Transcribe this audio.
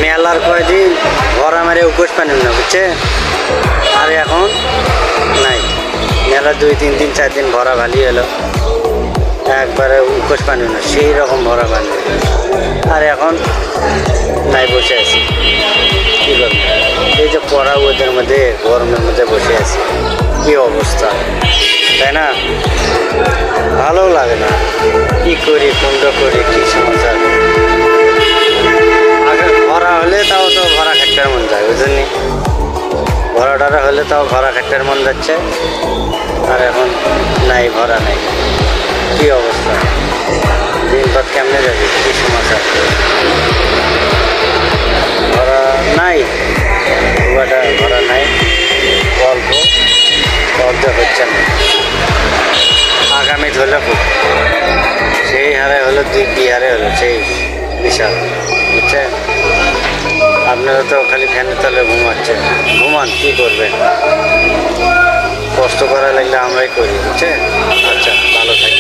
মেলার কয়দিন ভরা মারে উপোস পানি না বুঝছে, আর এখন নাই। মেলা 2-3 দিন 4 দিন ভরা ভালি এলো, একবারে উপোস পানি না, সেই রকম ভরা পানি। আর এখন নাই, বসে আছি। কী করবো, এই যে পড়া ওদের মধ্যে গরমের মধ্যে বসে আছি, কী অবস্থা, তাই না? ভালো লাগে না, কী করি, কুণ্ড করি, কী সমাচার। আগে ভরা হলে তাও তো ভরা খাট্টার মন যায়, বুঝলি? ভরা টরা হলে তাও ভরা খাট্টার মন যাচ্ছে, আর এখন নাই, ভরা নাই। কী অবস্থা, দিনপাত কেমনে যাবে, কী সমাচার। ভরা নাই, কুয়াটা ভরা নাই, অল্প অর্ধ হচ্ছে না। আগামী হলে খুব সেই হারে হলো, 2 হারে হলো, সেই বিশাল, বুঝছেন? আপনারা তো খালি ফ্যানের তলে ঘুমাচ্ছেন, ঘুমান, কী করবেন? কষ্ট করা লাগলে আমরাই করি, বুঝছেন? আচ্ছা, ভালো থাকি।